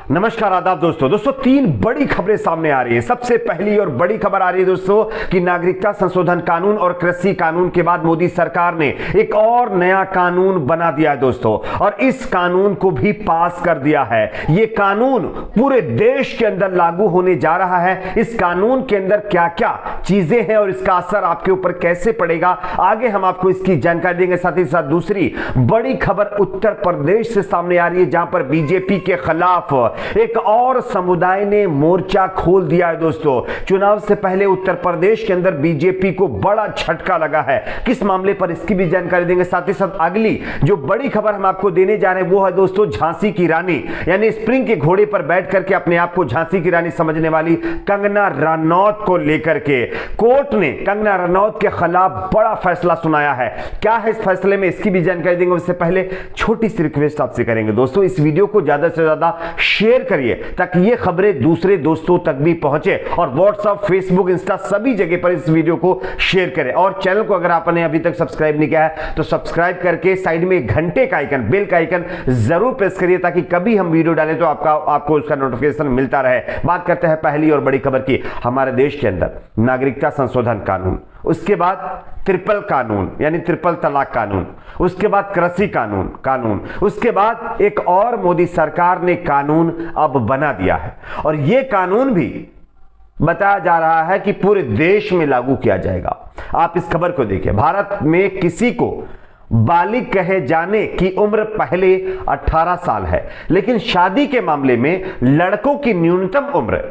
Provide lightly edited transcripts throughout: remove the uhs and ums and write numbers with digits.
नमस्कार आदाब दोस्तों तीन बड़ी खबरें सामने आ रही है। सबसे पहली और बड़ी खबर आ रही है दोस्तों कि नागरिकता संशोधन कानून और कृषि कानून के बाद मोदी सरकार ने एक और नया कानून बना दिया है दोस्तों, और इस कानून को भी पास कर दिया है। यह कानून पूरे देश के अंदर लागू होने जा रहा है। इस कानून के अंदर क्या क्या चीजें हैं और इसका असर आपके ऊपर कैसे पड़ेगा, आगे हम आपको इसकी जानकारी देंगे। साथ ही साथ दूसरी बड़ी खबर उत्तर प्रदेश से सामने आ रही है, जहां पर बीजेपी के खिलाफ एक और समुदाय ने मोर्चा खोल दिया है दोस्तों। चुनाव से पहले उत्तर प्रदेश के अंदर बीजेपी को बड़ा झटका लगा है। किस मामले पर, इसकी भी जानकारी देंगे। साथ ही साथ अगली जो बड़ी खबर हम आपको देने जा रहे हैं वो है दोस्तों झांसी की रानी, यानी स्प्रिंग के घोड़े पर बैठ करके अपने आप को झांसी की रानी समझने वाली कंगना रनौत को लेकर के कोर्ट ने कंगना रनौत के खिलाफ बड़ा फैसला सुनाया है। क्या है इस फैसले में, इसकी भी जानकारी देंगे। उससे पहले छोटी सी रिक्वेस्ट आपसे करेंगे दोस्तों, इस वीडियो को ज्यादा से ज्यादा शेयर करिए ताकि ये खबरें दूसरे दोस्तों तक भी पहुंचे, और व्हाट्सएप, फेसबुक, इंस्टा सभी जगह पर इस वीडियो को शेयर करें। और चैनल को अगर आपने अभी तक सब्सक्राइब नहीं किया है तो सब्सक्राइब करके साइड में एक घंटे का आइकन, बेल का आइकन जरूर प्रेस करिए ताकि कभी हम वीडियो डालें तो आपको उसका नोटिफिकेशन मिलता रहे। बात करते हैं पहली और बड़ी खबर की। हमारे देश के अंदर नागरिकता संशोधन कानून, उसके बाद ट्रिपल कानून यानी ट्रिपल तलाक कानून, उसके बाद कृषि कानून, उसके बाद एक और मोदी सरकार ने कानून अब बना दिया है, और यह कानून भी बताया जा रहा है कि पूरे देश में लागू किया जाएगा। आप इस खबर को देखिए। भारत में किसी को बालिग कहे जाने की उम्र पहले 18 साल है, लेकिन शादी के मामले में लड़कों की न्यूनतम उम्र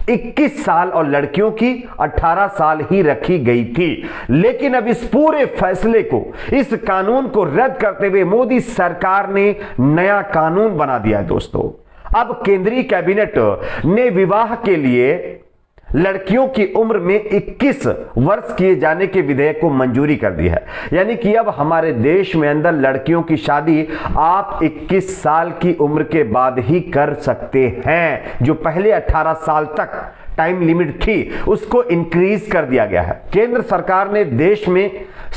21 साल और लड़कियों की 18 साल ही रखी गई थी। लेकिन अब इस पूरे फैसले को, इस कानून को रद्द करते हुए मोदी सरकार ने नया कानून बना दिया है दोस्तों। अब केंद्रीय कैबिनेट ने विवाह के लिए लड़कियों की उम्र में 21 वर्ष किए जाने के विधेयक को मंजूरी कर दी है। यानी कि अब हमारे देश में अंदर लड़कियों की शादी आप 21 साल की उम्र के बाद ही कर सकते हैं। जो पहले 18 साल तक टाइम लिमिट थी उसको इंक्रीज कर दिया गया है। केंद्र सरकार ने देश में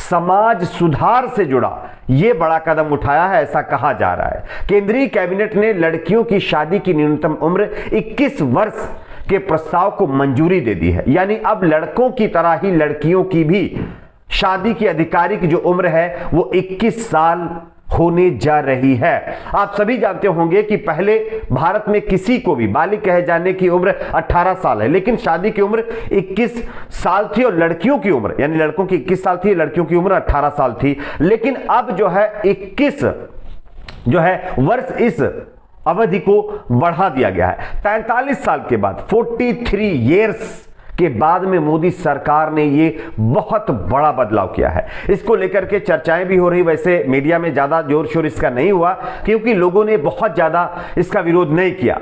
समाज सुधार से जुड़ा यह बड़ा कदम उठाया है, ऐसा कहा जा रहा है। केंद्रीय कैबिनेट ने लड़कियों की शादी की न्यूनतम उम्र 21 वर्ष के प्रस्ताव को मंजूरी दे दी है। यानी अब लड़कों की तरह ही लड़कियों की भी शादी की आधिकारिक जो उम्र है वो 21 साल होने जा रही है। आप सभी जानते होंगे कि पहले भारत में किसी को भी बालिग कहे जाने की उम्र 18 साल है, लेकिन शादी की उम्र 21 साल थी, और लड़कियों की उम्र यानी लड़कों की 21 साल थी, लड़कियों की उम्र 18 साल थी। लेकिन अब जो है 21 जो है वर्ष इस अवधि को बढ़ा दिया गया है। 43 साल के बाद 43 इयर्स के बाद में मोदी सरकार ने ये बहुत बड़ा बदलाव किया है। इसको लेकर के चर्चाएं भी हो रही। वैसे मीडिया में ज्यादा जोर शोर इसका नहीं हुआ क्योंकि लोगों ने बहुत ज्यादा इसका विरोध नहीं किया।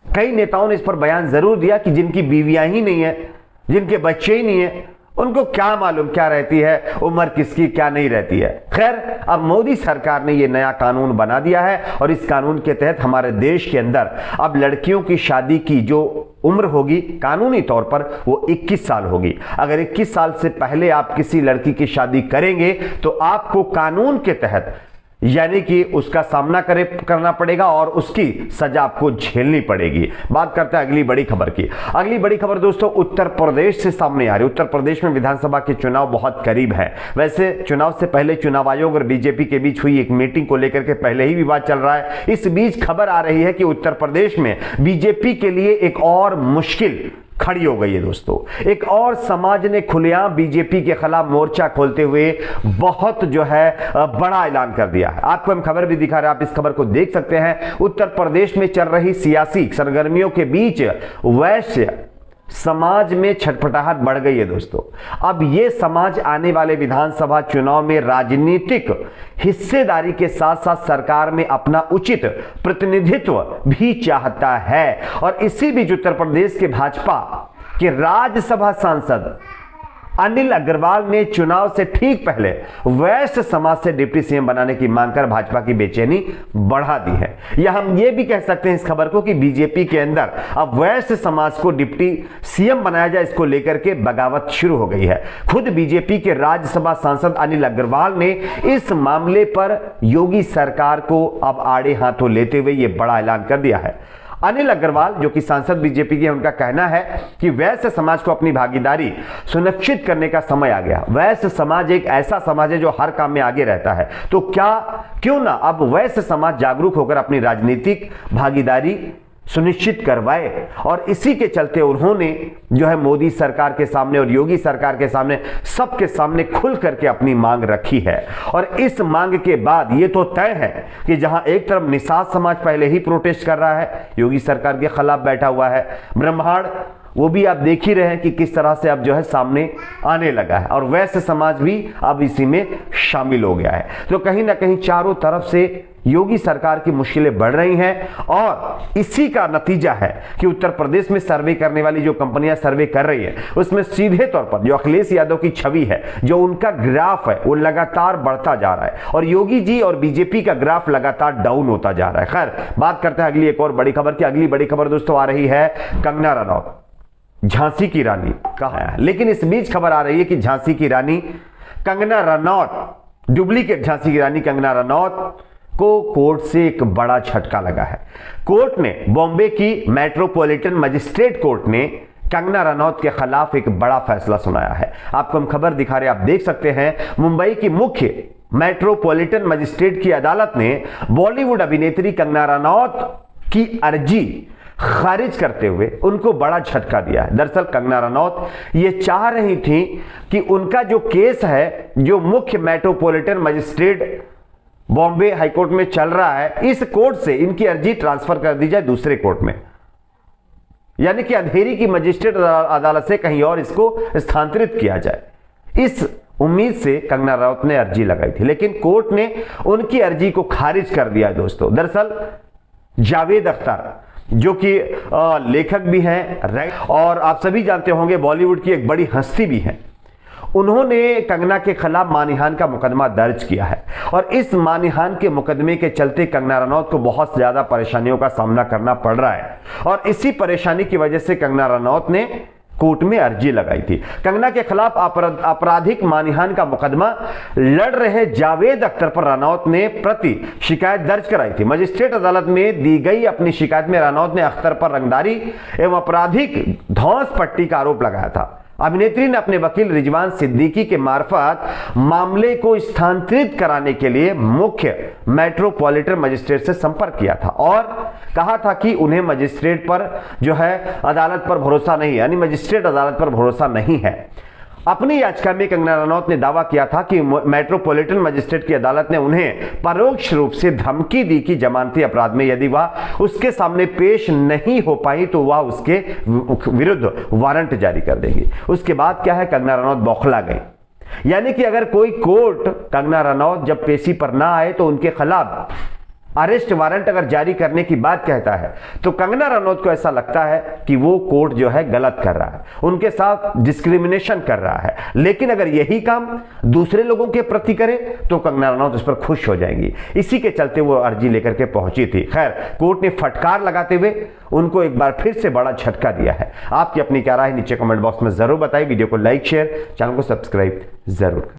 कई नेताओं ने इस पर बयान जरूर दिया कि जिनकी बीवियां ही नहीं है, जिनके बच्चे ही नहीं है, उनको क्या मालूम क्या रहती है उम्र किसकी, क्या नहीं रहती है। खैर, अब मोदी सरकार ने यह नया कानून बना दिया है, और इस कानून के तहत हमारे देश के अंदर अब लड़कियों की शादी की जो उम्र होगी कानूनी तौर पर वो 21 साल होगी। अगर 21 साल से पहले आप किसी लड़की की शादी करेंगे तो आपको कानून के तहत यानी कि उसका सामना करना पड़ेगा और उसकी सजा आपको झेलनी पड़ेगी। बात करते हैं अगली बड़ी खबर की। अगली बड़ी खबर दोस्तों उत्तर प्रदेश से सामने आ रही है। उत्तर प्रदेश में विधानसभा के चुनाव बहुत करीब है। वैसे चुनाव से पहले चुनाव आयोग और बीजेपी के बीच हुई एक मीटिंग को लेकर के पहले ही विवाद चल रहा है। इस बीच खबर आ रही है कि उत्तर प्रदेश में बीजेपी के लिए एक और मुश्किल खड़ी हो गई है दोस्तों। एक और समाज ने खुलेआम बीजेपी के खिलाफ मोर्चा खोलते हुए बहुत जो है बड़ा ऐलान कर दिया है। आपको हम खबर भी दिखा रहे हैं, आप इस खबर को देख सकते हैं। उत्तर प्रदेश में चल रही सियासी सरगर्मियों के बीच वैश्य समाज में छटपटाहट बढ़ गई है दोस्तों। अब यह समाज आने वाले विधानसभा चुनाव में राजनीतिक हिस्सेदारी के साथ साथ सरकार में अपना उचित प्रतिनिधित्व भी चाहता है, और इसी बीच उत्तर प्रदेश के भाजपा के राज्यसभा सांसद अनिल अग्रवाल ने चुनाव से ठीक पहले वैश्य समाज से डिप्टी सीएम बनाने की मांग कर भाजपा की बेचैनी बढ़ा दी है। या हम ये भी कह सकते हैं इस खबर को कि बीजेपी के अंदर अब वैश्य समाज को डिप्टी सीएम बनाया जाए, इसको लेकर के बगावत शुरू हो गई है। खुद बीजेपी के राज्यसभा सांसद अनिल अग्रवाल ने इस मामले पर योगी सरकार को अब आड़े हाथों लेते हुए यह बड़ा ऐलान कर दिया है। अनिल अग्रवाल जो कि सांसद बीजेपी के, उनका कहना है कि वैश्य समाज को अपनी भागीदारी सुनिश्चित करने का समय आ गया। वैश्य समाज एक ऐसा समाज है जो हर काम में आगे रहता है, तो क्यों ना अब वैश्य समाज जागरूक होकर अपनी राजनीतिक भागीदारी सुनिश्चित करवाए। और इसी के चलते उन्होंने जो है मोदी सरकार के सामने और योगी सरकार के सामने, सबके सामने खुल करके अपनी मांग रखी है। और इस मांग के बाद ये तो तय है कि जहां एक तरफ निषाद समाज पहले ही प्रोटेस्ट कर रहा है, योगी सरकार के खिलाफ बैठा हुआ है, ब्रह्मांड वो भी आप देख ही रहे हैं कि किस तरह से अब जो है सामने आने लगा है, और वैश्य समाज भी अब इसी में शामिल हो गया है। तो कहीं ना कहीं चारों तरफ से योगी सरकार की मुश्किलें बढ़ रही हैं, और इसी का नतीजा है कि उत्तर प्रदेश में सर्वे करने वाली जो कंपनियां सर्वे कर रही है उसमें सीधे तौर पर जो अखिलेश यादव की छवि है, जो उनका ग्राफ है वो लगातार बढ़ता जा रहा है, और योगी जी और बीजेपी का ग्राफ लगातार डाउन होता जा रहा है। खैर, बात करते हैं अगली एक और बड़ी खबर की। अगली बड़ी खबर दोस्तों आ रही है कंगना रनौत, झांसी की रानी कहा है। लेकिन इस बीच खबर आ रही है कि झांसी की रानी कंगना रनौत, डुप्लीकेट झांसी की रानी कंगना रनौत को कोर्ट से एक बड़ा झटका लगा है। कोर्ट ने, बॉम्बे की मेट्रोपॉलिटन मजिस्ट्रेट कोर्ट ने कंगना रनौत के खिलाफ एक बड़ा फैसला सुनाया है। आपको हम खबर दिखा रहे हैं, आप देख सकते हैं। मुंबई की मुख्य मेट्रोपॉलिटन मजिस्ट्रेट की अदालत ने बॉलीवुड अभिनेत्री कंगना रनौत की अर्जी खारिज करते हुए उनको बड़ा झटका दिया है। दरअसल कंगना रनौत ये चाह रही थी कि उनका जो केस है, जो मुख्य मेट्रोपॉलिटन मजिस्ट्रेट बॉम्बे हाईकोर्ट में चल रहा है, इस कोर्ट से इनकी अर्जी ट्रांसफर कर दी जाए दूसरे कोर्ट में, यानी कि अंधेरी की मजिस्ट्रेट अदालत से कहीं और इसको स्थानांतरित किया जाए। इस उम्मीद से कंगना रनौत ने अर्जी लगाई थी, लेकिन कोर्ट ने उनकी अर्जी को खारिज कर दिया है दोस्तों। दरअसल जावेद अख्तर जो कि लेखक भी हैं और आप सभी जानते होंगे बॉलीवुड की एक बड़ी हस्ती भी हैं, उन्होंने कंगना के खिलाफ मानहानि का मुकदमा दर्ज किया है, और इस मानहानि के मुकदमे के चलते कंगना रनौत को बहुत ज्यादा परेशानियों का सामना करना पड़ रहा है, और इसी परेशानी की वजह से कंगना रनौत ने कोर्ट में अर्जी लगाई थी। कंगना के खिलाफ आपराधिक मानहानि का मुकदमा लड़ रहे जावेद अख्तर पर रनौत ने प्रति शिकायत दर्ज कराई थी। मजिस्ट्रेट अदालत में दी गई अपनी शिकायत में रनौत ने अख्तर पर रंगदारी एवं आपराधिक धौंस पट्टी का आरोप लगाया था। अभिनेत्री ने अपने वकील रिजवान सिद्दीकी के मार्फत मामले को स्थानांतरित कराने के लिए मुख्य मेट्रोपॉलिटन मजिस्ट्रेट से संपर्क किया था और कहा था कि उन्हें मजिस्ट्रेट पर जो है अदालत पर भरोसा नहीं है, यानी मजिस्ट्रेट अदालत पर भरोसा नहीं है। अपनी याचिका में कंगना रनौत ने दावा किया था कि मेट्रोपॉलिटन मजिस्ट्रेट की अदालत ने उन्हें परोक्ष रूप से धमकी दी कि जमानती अपराध में यदि वह उसके सामने पेश नहीं हो पाई तो वह उसके विरुद्ध वारंट जारी कर देगी। उसके बाद क्या है, कंगना रनौत बौखला गई, यानी कि अगर कोई कोर्ट कंगना रनौत जब पेशी पर ना आए तो उनके खिलाफ अरेस्ट वारंट अगर जारी करने की बात कहता है तो कंगना रनौत को ऐसा लगता है कि वो कोर्ट जो है गलत कर रहा है, उनके साथ डिस्क्रिमिनेशन कर रहा है। लेकिन अगर यही काम दूसरे लोगों के प्रति करे तो कंगना रनौत उस पर खुश हो जाएंगी। इसी के चलते वो अर्जी लेकर के पहुंची थी। खैर, कोर्ट ने फटकार लगाते हुए उनको एक बार फिर से बड़ा झटका दिया है। आपकी अपनी क्या राय नीचे कमेंट बॉक्स में जरूर बताइए। वीडियो को लाइक, शेयर, चैनल को सब्सक्राइब जरूर।